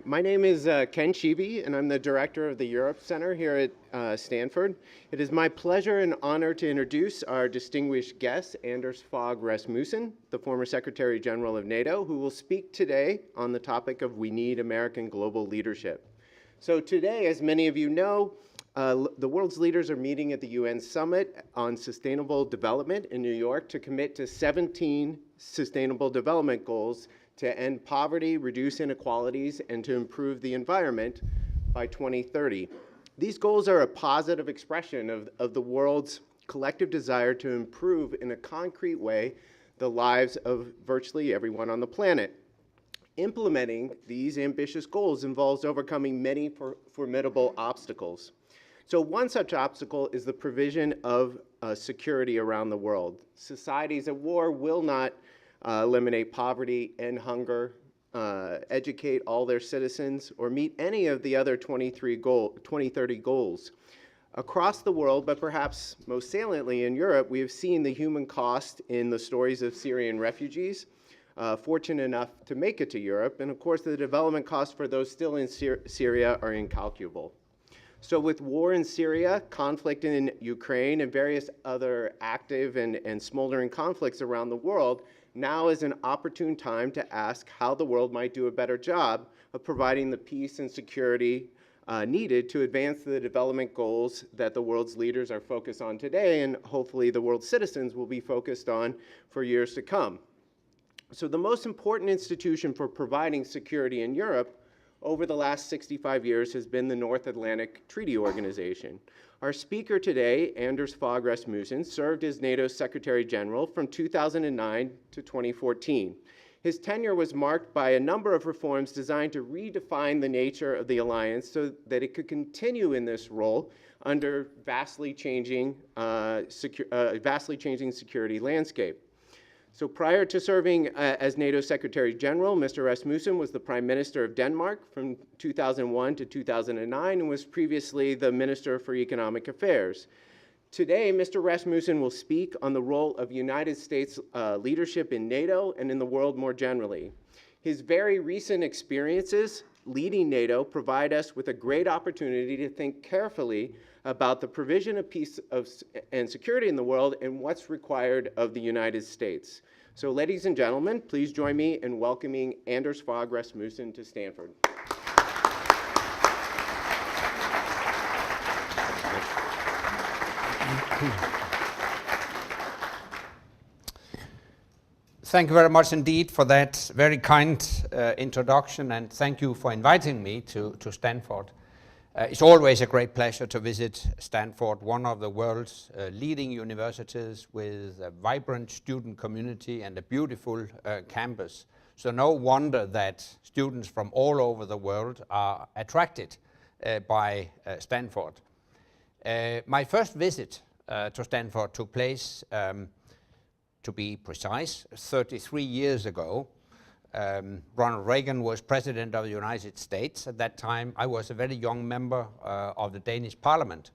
My name is Ken Chibi, and I'm the director of the Europe Center here at Stanford. It is my pleasure and honor to introduce our distinguished guest, Anders Fogh Rasmussen, the former Secretary General of NATO, who will speak today on the topic of We Need American Global Leadership. So today, as many of you know, the world's leaders are meeting at the UN Summit on Sustainable Development in New York to commit to 17 Sustainable Development Goals to end poverty, reduce inequalities, and to improve the environment by 2030. These goals are a positive expression of the world's collective desire to improve in a concrete way the lives of virtually everyone on the planet. Implementing these ambitious goals involves overcoming many formidable obstacles. So one such obstacle is the provision of security around the world. Societies at war will not eliminate poverty, end hunger, educate all their citizens, or meet any of the other 2030 goals. Across the world, but perhaps most saliently in Europe, we have seen the human cost in the stories of Syrian refugees, fortunate enough to make it to Europe, and of course the development costs for those still in Syria are incalculable. So with war in Syria, conflict in Ukraine, and various other active and smoldering conflicts around the world, now is an opportune time to ask how the world might do a better job of providing the peace and security needed to advance the development goals that the world's leaders are focused on today, and hopefully the world's citizens will be focused on for years to come. So the most important institution for providing security in Europe over the last 65 years has been the North Atlantic Treaty Organization. Our speaker today, Anders Fogh Rasmussen, served as NATO's Secretary General from 2009 to 2014. His tenure was marked by a number of reforms designed to redefine the nature of the alliance so that it could continue in this role under vastly changing security landscape. So prior to serving as NATO Secretary General, Mr. Rasmussen was the Prime Minister of Denmark from 2001 to 2009 and was previously the Minister for Economic Affairs. Today, Mr. Rasmussen will speak on the role of United States leadership in NATO and in the world more generally. His very recent experiences leading NATO provide us with a great opportunity to think carefully about the provision of peace and security in the world and what's required of the United States. So ladies and gentlemen, please join me in welcoming Anders Fogh Rasmussen to Stanford. Thank you very much indeed for that very kind introduction, and thank you for inviting me to Stanford. It's always a great pleasure to visit Stanford, one of the world's leading universities with a vibrant student community and a beautiful campus. So no wonder that students from all over the world are attracted by Stanford. My first visit to Stanford took place, to be precise, 33 years ago. Ronald Reagan was President of the United States. At that time, I was a very young member of the Danish Parliament.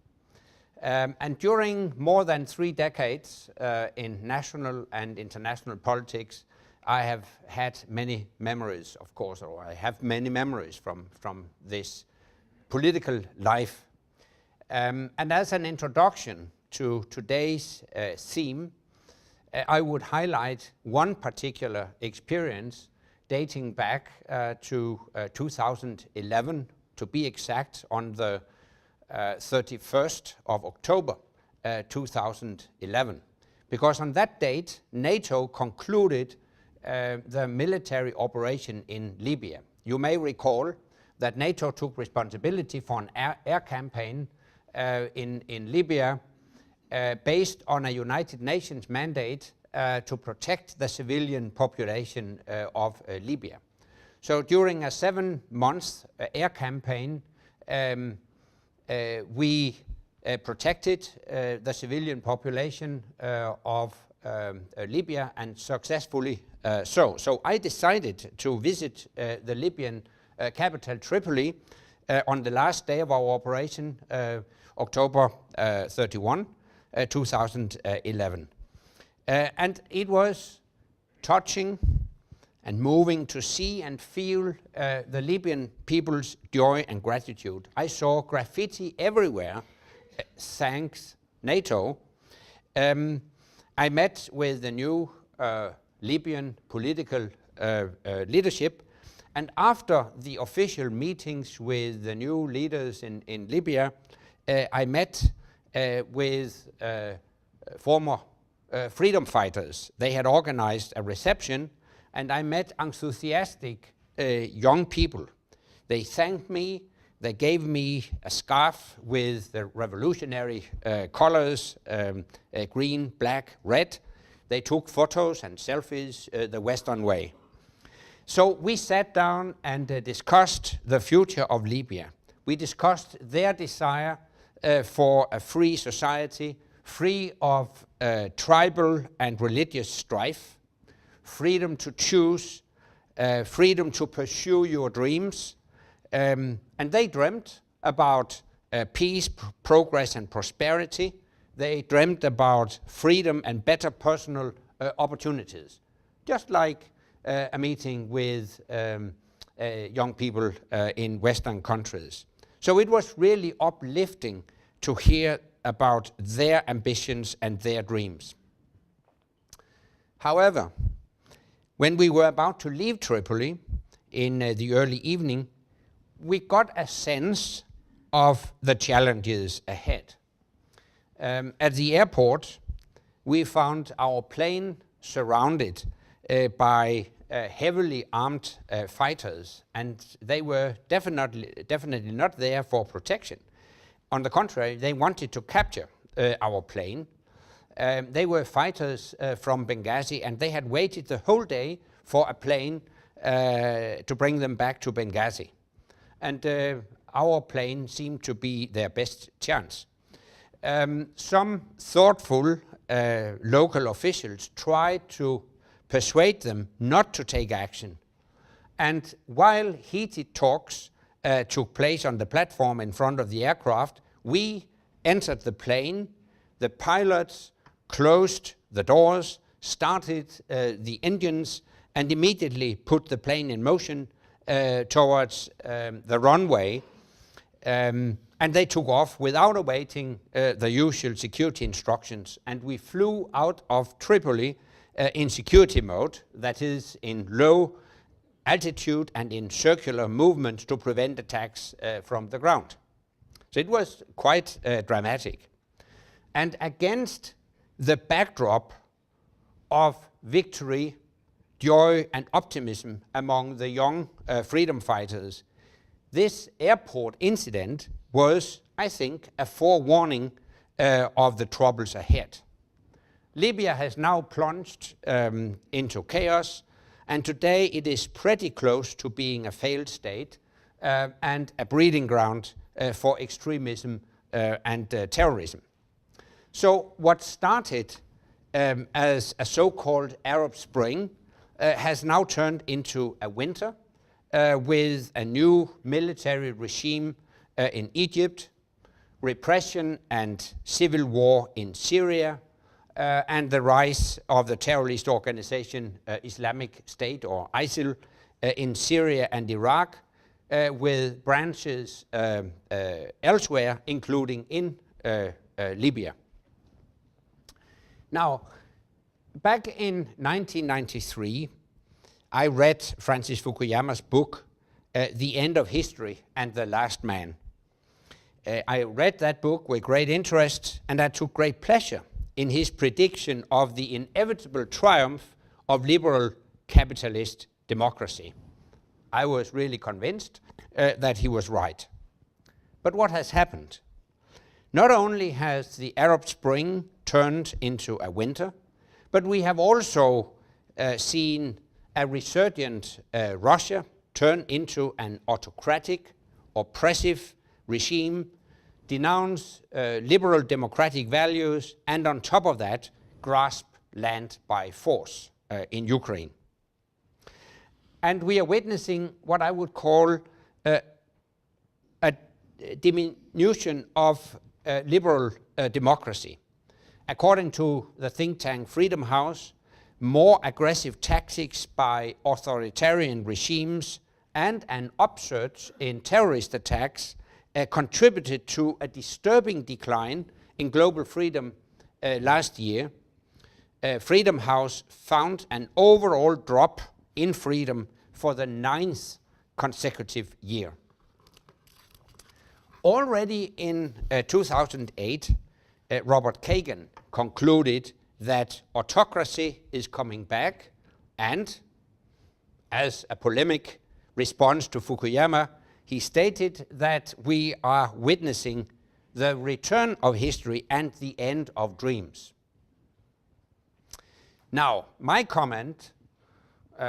And during more than 3 decades in national and international politics, I have had many memories, of course, or I have many memories from this political life. And as an introduction to today's theme, I would highlight one particular experience dating back to 2011, to be exact, on the 31st of October 2011. Because on that date, NATO concluded the military operation in Libya. You may recall that NATO took responsibility for an air campaign in Libya based on a United Nations mandate to protect the civilian population of Libya. So during a 7-month air campaign, we protected the civilian population of Libya, and successfully so. So I decided to visit the Libyan capital Tripoli on the last day of our operation, October 31, 2011. And it was touching, and moving to see and feel the Libyan people's joy and gratitude. I saw graffiti everywhere, thanks NATO. I met with the new Libyan political leadership, and after the official meetings with the new leaders in Libya, I met with former freedom fighters. They had organized a reception, and I met enthusiastic young people. They thanked me. They gave me a scarf with the revolutionary colors, green, black, red. They took photos and selfies the Western way. So we sat down and discussed the future of Libya. We discussed their desire for a free society, free of tribal and religious strife, freedom to choose, freedom to pursue your dreams. And they dreamt about peace, progress, and prosperity. They dreamt about freedom and better personal opportunities, just like a meeting with young people in Western countries. So it was really uplifting to hear about their ambitions and their dreams. However, when we were about to leave Tripoli in the early evening, we got a sense of the challenges ahead. At the airport, we found our plane surrounded by heavily armed fighters, and they were definitely not there for protection. On the contrary, they wanted to capture our plane. They were fighters from Benghazi, and they had waited the whole day for a plane to bring them back to Benghazi. And our plane seemed to be their best chance. Some thoughtful local officials tried to persuade them not to take action. And while heated talks took place on the platform in front of the aircraft, we entered the plane. The pilots closed the doors, started the engines, and immediately put the plane in motion towards the runway. And they took off without awaiting the usual security instructions. And we flew out of Tripoli in security mode, that is, in low altitude and in circular movement to prevent attacks from the ground. So it was quite dramatic. And against the backdrop of victory, joy, and optimism among the young freedom fighters, this airport incident was, I think, a forewarning of the troubles ahead. Libya has now plunged into chaos, and today it is pretty close to being a failed state and a breeding ground for extremism and terrorism. So what started as a so-called Arab Spring has now turned into a winter with a new military regime in Egypt, repression and civil war in Syria, and the rise of the terrorist organization Islamic State, or ISIL, in Syria and Iraq, with branches elsewhere, including in Libya. Now, back in 1993, I read Francis Fukuyama's book, The End of History and the Last Man. I read that book with great interest, and I took great pleasure in his prediction of the inevitable triumph of liberal capitalist democracy. I was really convinced that he was right. But what has happened? Not only has the Arab Spring turned into a winter, but we have also seen a resurgent Russia turn into an autocratic, oppressive regime, denounce liberal democratic values, and on top of that, grasp land by force in Ukraine. And we are witnessing what I would call a diminution of liberal democracy. According to the think tank Freedom House, more aggressive tactics by authoritarian regimes, and an upsurge in terrorist attacks contributed to a disturbing decline in global freedom last year. Freedom House found an overall drop in freedom for the 9th consecutive year. Already in 2008, Robert Kagan concluded that autocracy is coming back, and as a polemic response to Fukuyama, he stated that we are witnessing the return of history and the end of dreams. Now, my comment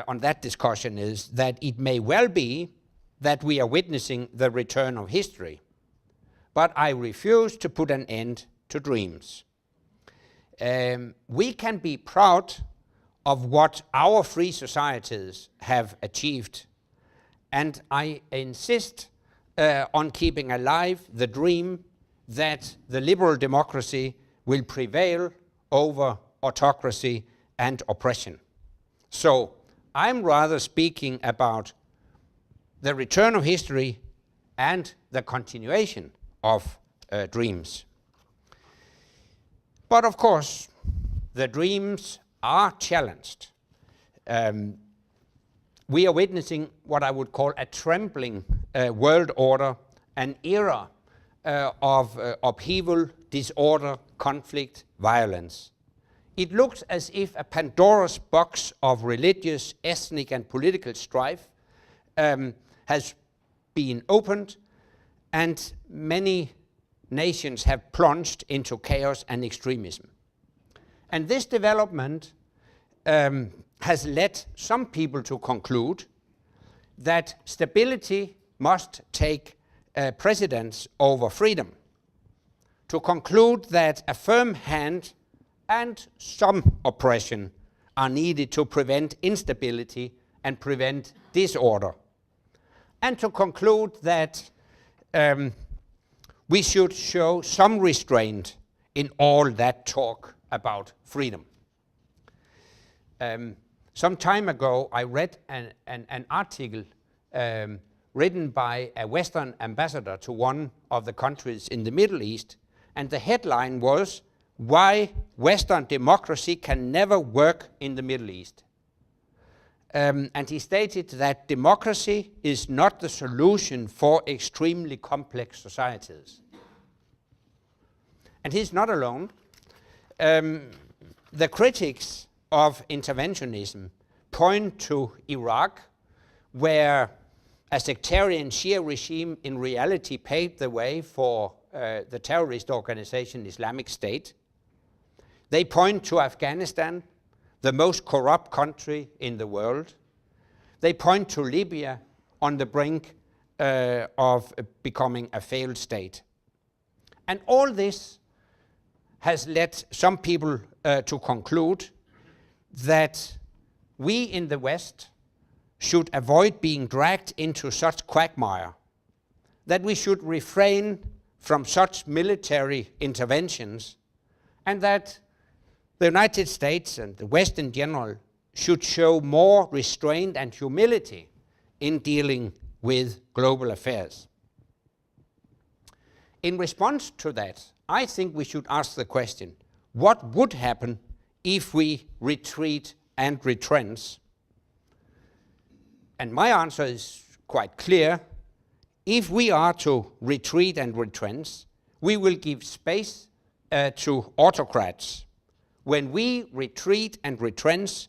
on that discussion is that it may well be that we are witnessing the return of history, but I refuse to put an end to dreams. We can be proud of what our free societies have achieved, and I insist on keeping alive the dream that the liberal democracy will prevail over autocracy and oppression. So I'm rather speaking about the return of history and the continuation of dreams. But of course, the dreams are challenged. We are witnessing what I would call a trembling world order, an era of upheaval, disorder, conflict, violence. It looks as if a Pandora's box of religious, ethnic, and political strife has been opened, and many nations have plunged into chaos and extremism. And this development has led some people to conclude that stability must take precedence over freedom, to conclude that a firm hand and some oppression are needed to prevent instability and prevent disorder, and to conclude that we should show some restraint in all that talk about freedom. Some time ago, I read an article written by a Western ambassador to one of the countries in the Middle East, and the headline was, "Why Western Democracy Can Never Work in the Middle East." And he stated that democracy is not the solution for extremely complex societies. And he's not alone. The critics of interventionism point to Iraq, where a sectarian Shia regime in reality paved the way for the terrorist organization Islamic State. They point to Afghanistan, the most corrupt country in the world. They point to Libya on the brink of becoming a failed state. And all this has led some people to conclude that we in the West should avoid being dragged into such quagmire, that we should refrain from such military interventions, and that the United States and the West in general should show more restraint and humility in dealing with global affairs. In response to that, I think we should ask the question, what would happen if we retreat and retrench? And my answer is quite clear. If we are to retreat and retrench, we will give space to autocrats. When we retreat and retrench,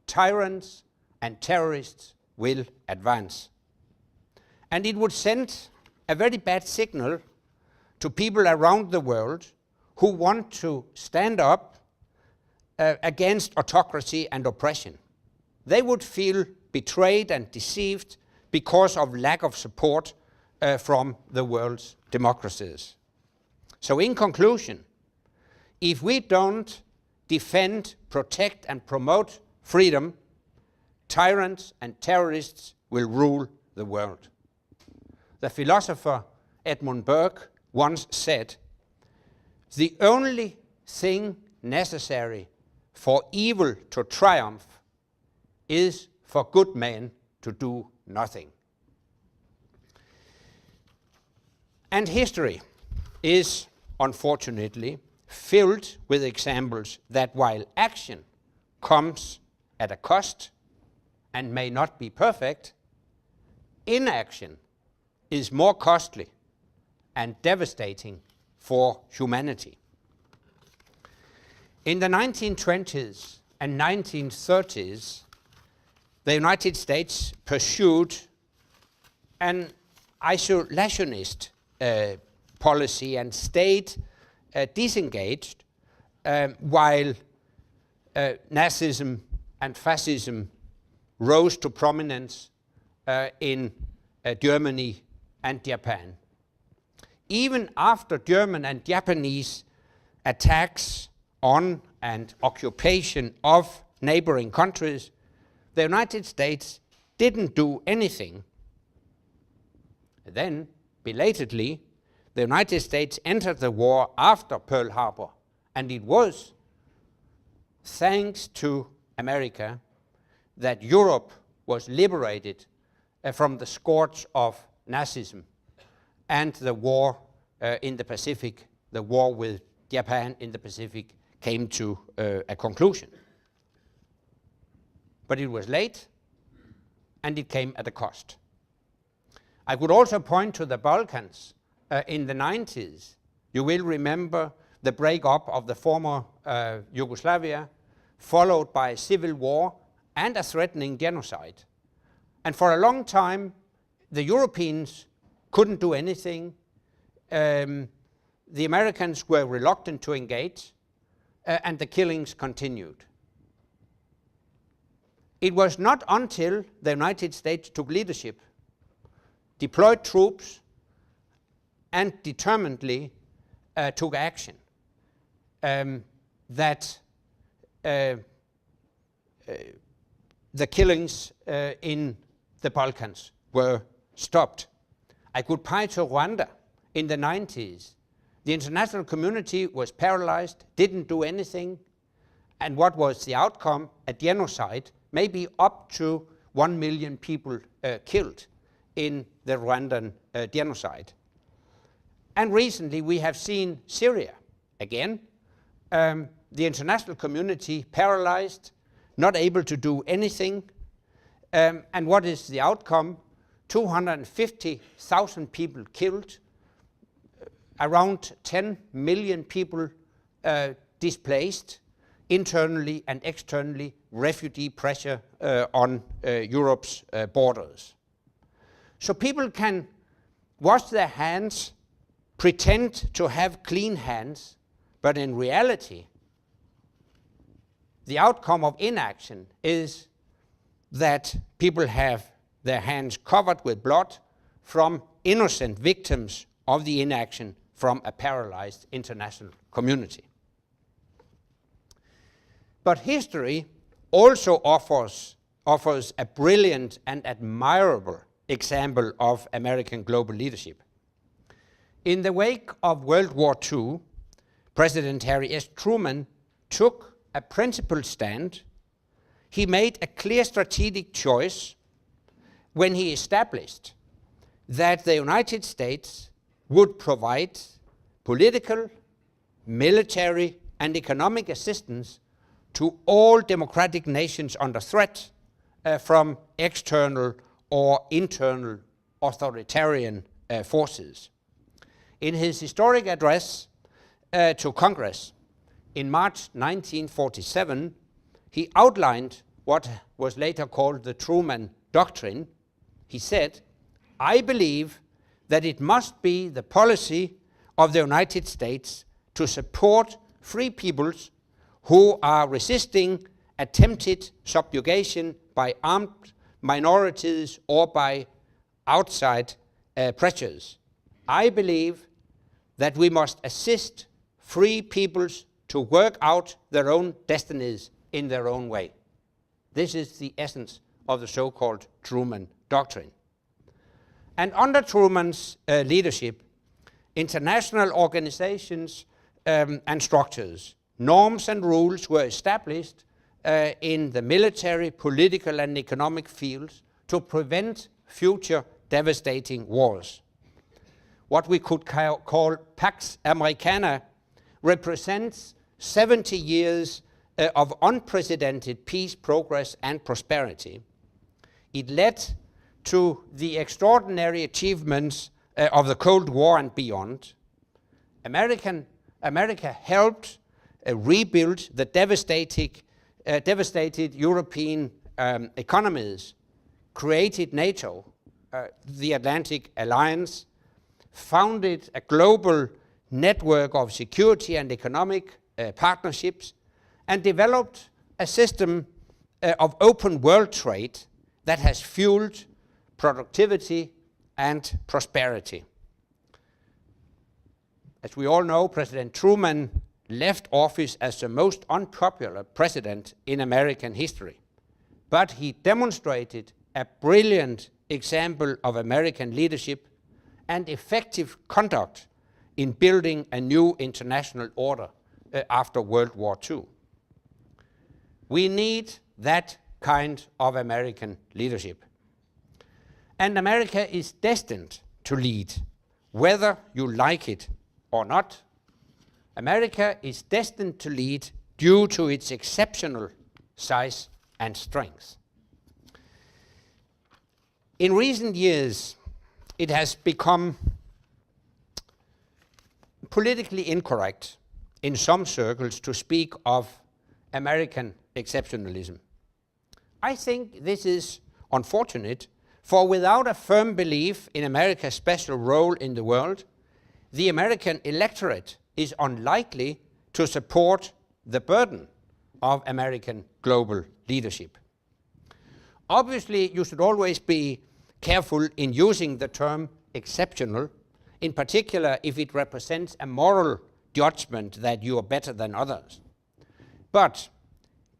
tyrants and terrorists will advance. And it would send a very bad signal to people around the world who want to stand up against autocracy and oppression. They would feel betrayed and deceived because of lack of support from the world's democracies. So in conclusion, if we don't defend, protect, and promote freedom, tyrants and terrorists will rule the world. The philosopher Edmund Burke once said, "The only thing necessary for evil to triumph is for good men to do nothing. And history is, unfortunately, filled with examples that while action comes at a cost and may not be perfect, inaction is more costly and devastating for humanity. In the 1920s and 1930s, the United States pursued an isolationist policy and stayed disengaged while Nazism and fascism rose to prominence in Germany and Japan. Even after German and Japanese attacks on and occupation of neighboring countries, the United States didn't do anything. Then, belatedly, the United States entered the war after Pearl Harbor, and it was thanks to America that Europe was liberated from the scourge of Nazism and the war in the Pacific, the war with Japan in the Pacific, came to a conclusion. But it was late, and it came at a cost. I could also point to the Balkans in the 90s. You will remember the breakup of the former Yugoslavia, followed by a civil war and a threatening genocide. And for a long time, the Europeans couldn't do anything. The Americans were reluctant to engage, and the killings continued. It was not until the United States took leadership, deployed troops, and determinedly took action that the killings in the Balkans were stopped. I could point to Rwanda in the 90s. The international community was paralyzed, didn't do anything, and what was the outcome? A genocide, maybe up to 1 million people killed in the Rwandan genocide. And recently we have seen Syria again. The international community paralyzed, not able to do anything. And what is the outcome? 250,000 people killed, around 10 million people displaced, internally and externally, refugee pressure on Europe's borders. So people can wash their hands, pretend to have clean hands, but in reality, the outcome of inaction is that people have their hands covered with blood from innocent victims of the inaction from a paralyzed international community. But history also offers a brilliant and admirable example of American global leadership. In the wake of World War II, President Harry S. Truman took a principled stand. He made a clear strategic choice when he established that the United States would provide political, military, and economic assistance to all democratic nations under threat from external or internal authoritarian forces. In his historic address to Congress in March 1947, he outlined what was later called the Truman Doctrine. He said, "I believe that it must be the policy of the United States to support free peoples who are resisting attempted subjugation by armed minorities or by outside pressures. I believe that we must assist free peoples to work out their own destinies in their own way." This is the essence of the so-called Truman Doctrine. And under Truman's leadership, international organizations and structures, norms and rules were established in the military, political, and economic fields to prevent future devastating wars. What we could call Pax Americana represents 70 years of unprecedented peace, progress, and prosperity. It led to the extraordinary achievements of the Cold War and beyond. America helped rebuild the devastated European economies, created NATO, the Atlantic Alliance, founded a global network of security and economic partnerships, and developed a system of open world trade that has fueled productivity and prosperity. As we all know, President Truman left office as the most unpopular president in American history, but he demonstrated a brilliant example of American leadership and effective conduct in building a new international order after World War II. We need that kind of American leadership. And America is destined to lead, whether you like it or not. America is destined to lead due to its exceptional size and strength. In recent years, it has become politically incorrect in some circles to speak of American exceptionalism. I think this is unfortunate, for without a firm belief in America's special role in the world, the American electorate is unlikely to support the burden of American global leadership. Obviously, you should always be careful in using the term exceptional, in particular if it represents a moral judgment that you are better than others. But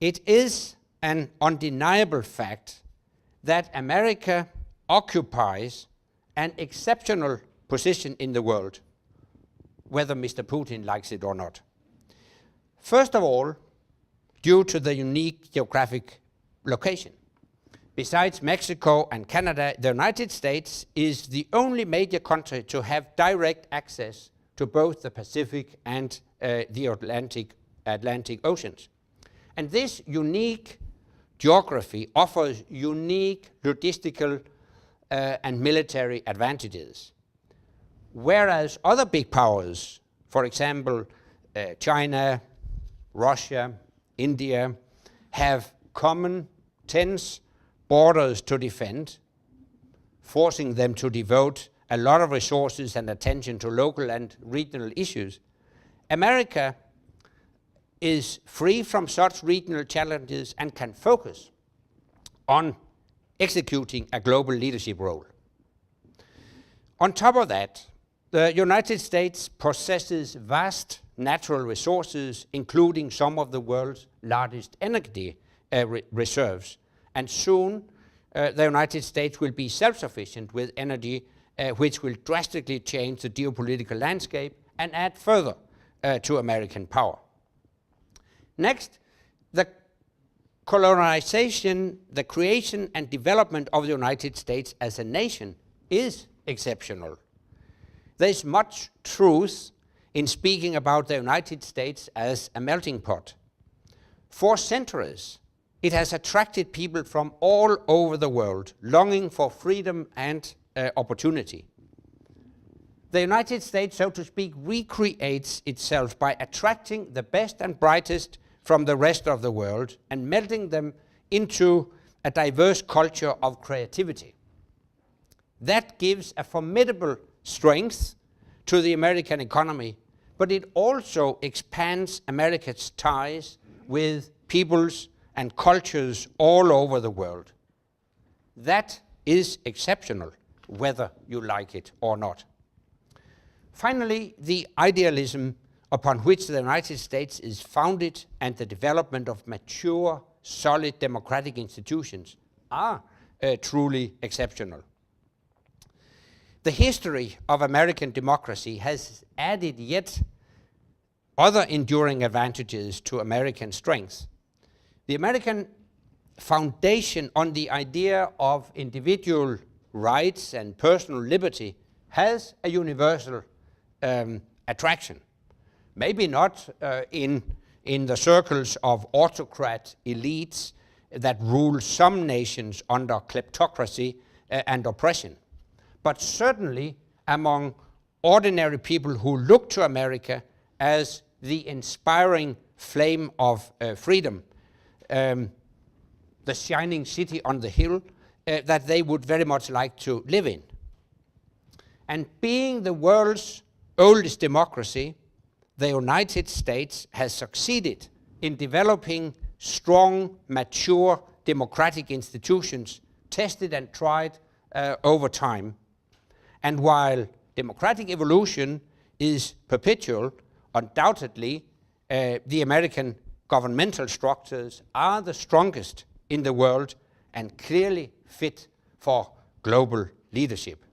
it is an undeniable fact that America occupies an exceptional position in the world, whether Mr. Putin likes it or not. First of all, due to the unique geographic location. Besides Mexico and Canada, the United States is the only major country to have direct access to both the Pacific and the Atlantic Oceans. And this unique geography offers unique logistical and military advantages. Whereas other big powers, for example, China, Russia, India, have common tense borders to defend, forcing them to devote a lot of resources and attention to local and regional issues. America is free from such regional challenges and can focus on executing a global leadership role. On top of that, the United States possesses vast natural resources, including some of the world's largest energy reserves. And soon, the United States will be self-sufficient with energy, which will drastically change the geopolitical landscape and add further to American power. Next, the colonization, the creation and development of the United States as a nation is exceptional. There is much truth in speaking about the United States as a melting pot. For centuries, it has attracted people from all over the world, longing for freedom and opportunity. The United States, so to speak, recreates itself by attracting the best and brightest from the rest of the world and melting them into a diverse culture of creativity. That gives a formidable strength to the American economy, but it also expands America's ties with peoples and cultures all over the world. That is exceptional, whether you like it or not. Finally, the idealism upon which the United States is founded and the development of mature, solid democratic institutions are truly exceptional. The history of American democracy has added yet other enduring advantages to American strength. The American foundation on the idea of individual rights and personal liberty has a universal attraction. Maybe not in the circles of autocrat elites that rule some nations under kleptocracy and oppression, but certainly among ordinary people who look to America as the inspiring flame of freedom, the shining city on the hill that they would very much like to live in. And being the world's oldest democracy, the United States has succeeded in developing strong, mature democratic institutions, tested and tried over time. And while democratic evolution is perpetual, undoubtedly the American governmental structures are the strongest in the world and clearly fit for global leadership.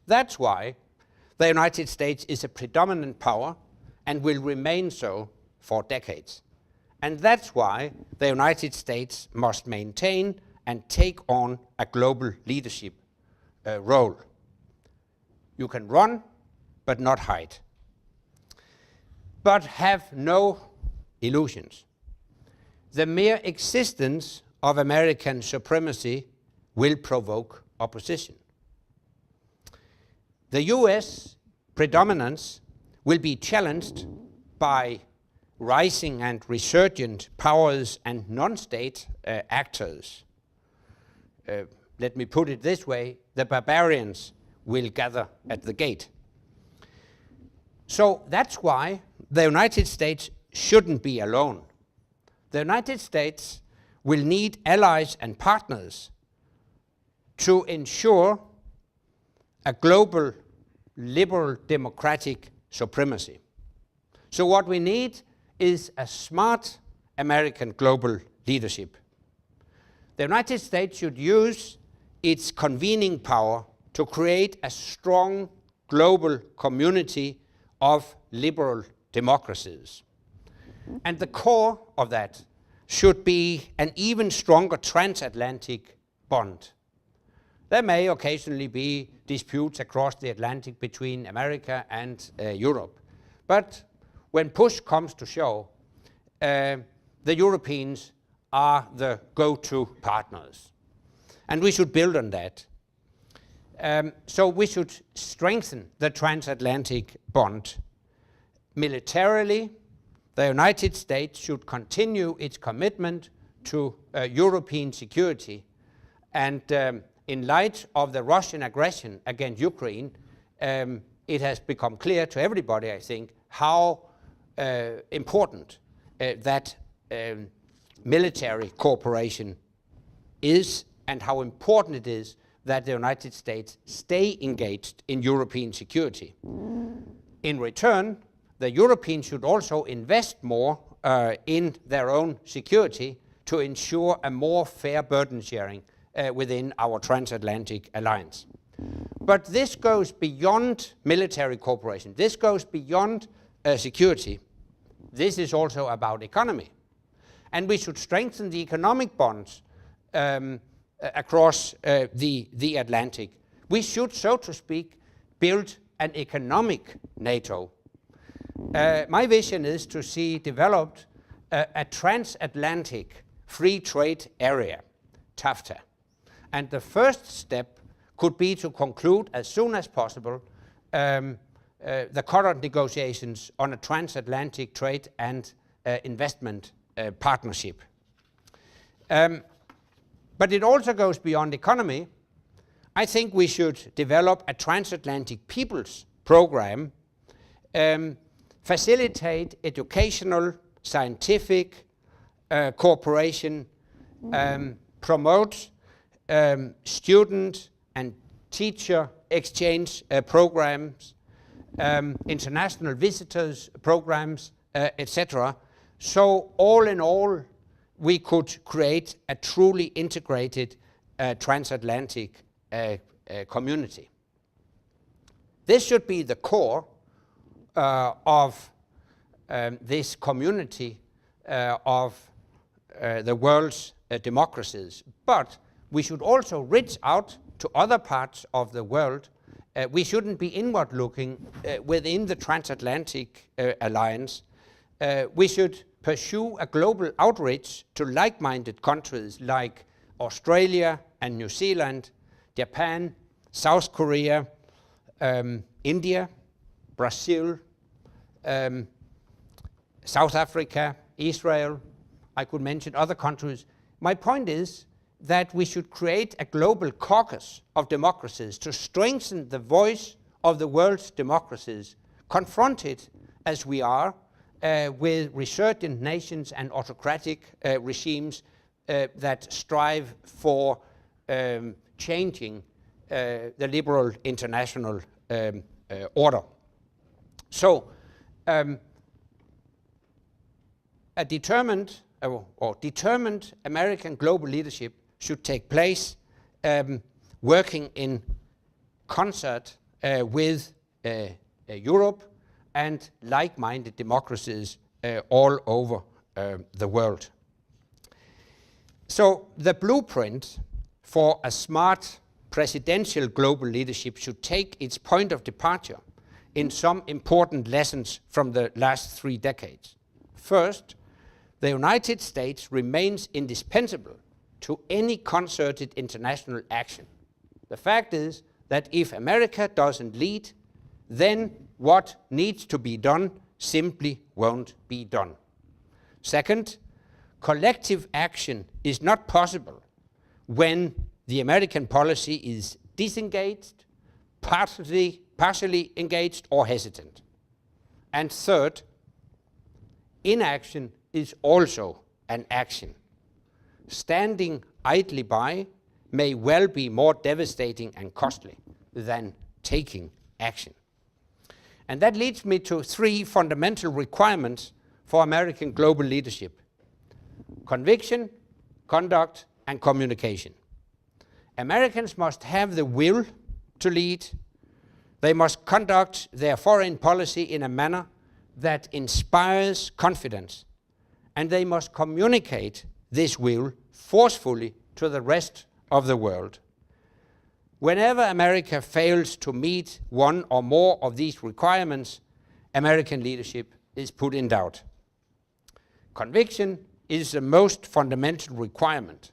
That's why the United States is a predominant power and will remain so for decades. And that's why the United States must maintain and take on a global leadership role. You can run, but not hide. But have no illusions. The mere existence of American supremacy will provoke opposition. The US predominance will be challenged by rising and resurgent powers and non-state actors. Let me put it this way, the barbarians will gather at the gate. So that's why the United States shouldn't be alone. The United States will need allies and partners to ensure a global liberal democratic supremacy. So what we need is a smart American global leadership. The United States should use its convening power to create a strong global community of liberal democracies. And the core of that should be an even stronger transatlantic bond. There may occasionally be disputes across the Atlantic between America and Europe. But when push comes to shove, the Europeans are the go-to partners. And we should build on that. So we should strengthen the transatlantic bond. Militarily, the United States should continue its commitment to European security. And in light of the Russian aggression against Ukraine, it has become clear to everybody, I think, how important that military cooperation is and how important it is that the United States stay engaged in European security. In return, the Europeans should also invest more in their own security to ensure a more fair burden sharing within our transatlantic alliance. But this goes beyond military cooperation. This goes beyond security. This is also about economy. And we should strengthen the economic bonds across the Atlantic. We should, so to speak, build an economic NATO. My vision is to see developed a transatlantic free trade area, TAFTA. And the first step could be to conclude as soon as possible the current negotiations on a transatlantic trade and investment partnership. But it also goes beyond economy. I think we should develop a transatlantic people's program, facilitate educational, scientific cooperation, promote student and teacher exchange programs, international visitors programs, etc. So all in all, we could create a truly integrated transatlantic community. This should be the core of this community of the world's democracies. But we should also reach out to other parts of the world. We shouldn't be inward looking within the transatlantic alliance. We should pursue a global outreach to like-minded countries like Australia and New Zealand, Japan, South Korea, India, Brazil, South Africa, Israel. I could mention other countries. My point is that we should create a global caucus of democracies to strengthen the voice of the world's democracies, confronted as we are with resurgent nations and autocratic regimes that strive for changing the liberal international order. So a determined American global leadership should take place working in concert with Europe and like-minded democracies all over the world. So the blueprint for a smart presidential global leadership should take its point of departure in some important lessons from the last 3 decades. First, the United States remains indispensable to any concerted international action. The fact is that if America doesn't lead, then what needs to be done simply won't be done. Second, collective action is not possible when the American policy is disengaged, partially engaged, or hesitant. And third, inaction is also an action. Standing idly by may well be more devastating and costly than taking action. And that leads me to 3 fundamental requirements for American global leadership: conviction, conduct, and communication. Americans must have the will to lead. They must conduct their foreign policy in a manner that inspires confidence, and they must communicate this will forcefully to the rest of the world. Whenever America fails to meet one or more of these requirements, American leadership is put in doubt. Conviction is the most fundamental requirement.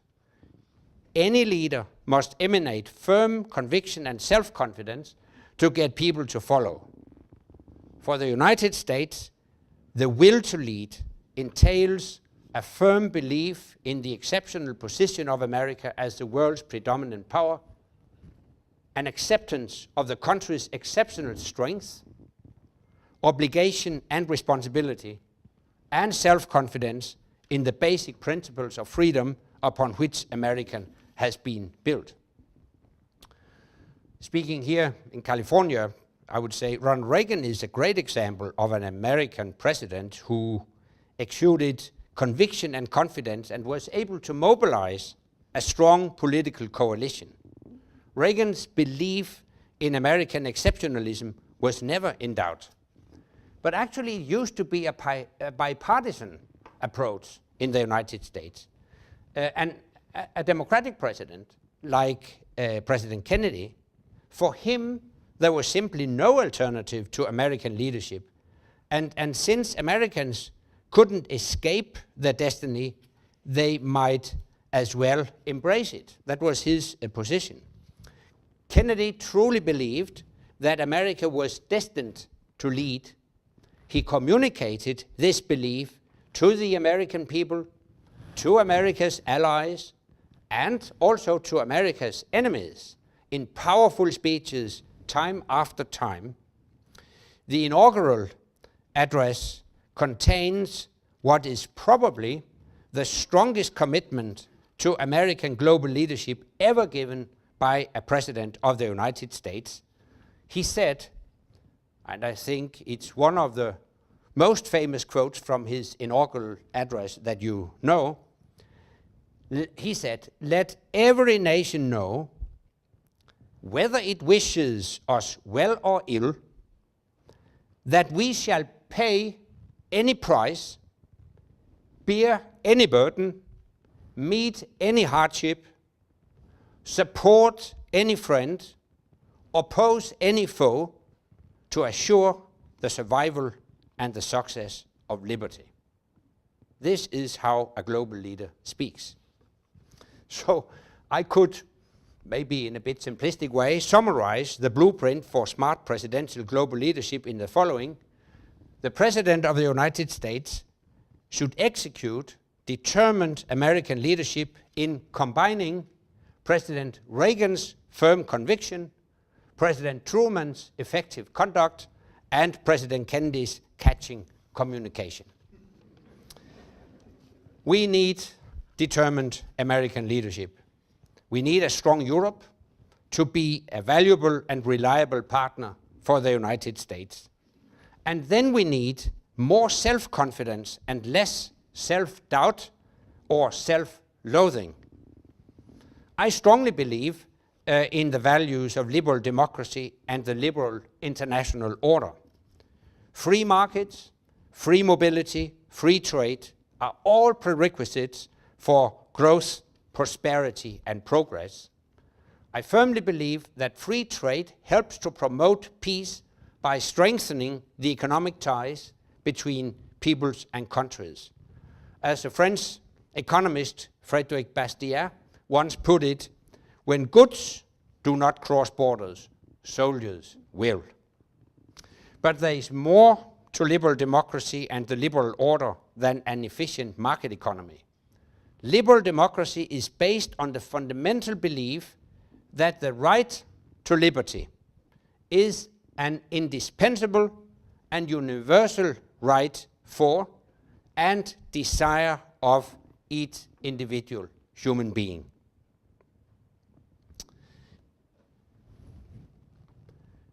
Any leader must emanate firm conviction and self-confidence to get people to follow. For the United States, the will to lead entails a firm belief in the exceptional position of America as the world's predominant power, an acceptance of the country's exceptional strength, obligation and responsibility, and self-confidence in the basic principles of freedom upon which America has been built. Speaking here in California, I would say Ronald Reagan is a great example of an American president who exuded conviction and confidence and was able to mobilize a strong political coalition. Reagan's belief in American exceptionalism was never in doubt. But actually it used to be a bipartisan approach in the United States. And a Democratic president, like President Kennedy, for him there was simply no alternative to American leadership. And since Americans couldn't escape their destiny, they might as well embrace it. That was his position. Kennedy truly believed that America was destined to lead. He communicated this belief to the American people, to America's allies, and also to America's enemies in powerful speeches time after time. The inaugural address contains what is probably the strongest commitment to American global leadership ever given by a president of the United States. He said, and I think it's one of the most famous quotes from his inaugural address that you know, he said, "Let every nation know, whether it wishes us well or ill, that we shall pay any price, bear any burden, meet any hardship, support any friend, oppose any foe to assure the survival and the success of liberty. This is how a global leader speaks. So I could, maybe in a bit simplistic way, summarize the blueprint for smart presidential global leadership in the following. The President of the United States should execute determined American leadership in combining President Reagan's firm conviction, President Truman's effective conduct, and President Kennedy's catching communication. We need determined American leadership. We need a strong Europe to be a valuable and reliable partner for the United States. And then we need more self-confidence and less self-doubt or self-loathing. I strongly believe in the values of liberal democracy and the liberal international order. Free markets, free mobility, free trade are all prerequisites for growth, prosperity, and progress. I firmly believe that free trade helps to promote peace by strengthening the economic ties between peoples and countries. As the French economist Frédéric Bastiat once put it, when goods do not cross borders, soldiers will. But there is more to liberal democracy and the liberal order than an efficient market economy. Liberal democracy is based on the fundamental belief that the right to liberty is an indispensable and universal right for and desire of each individual human being.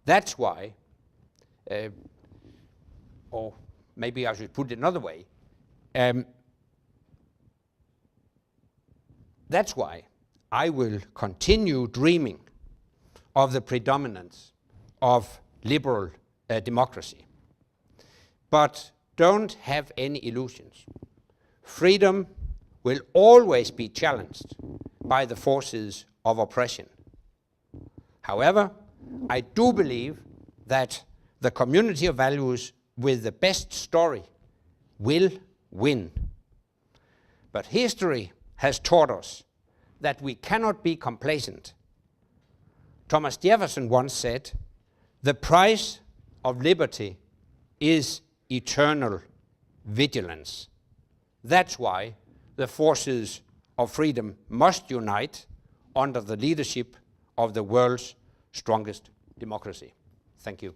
That's why, or maybe I should put it another way, that's why I will continue dreaming of the predominance of liberal democracy. But don't have any illusions. Freedom will always be challenged by the forces of oppression. However, I do believe that the community of values with the best story will win. But history has taught us that we cannot be complacent. Thomas Jefferson once said, "The price of liberty is eternal vigilance." That's why the forces of freedom must unite under the leadership of the world's strongest democracy. Thank you.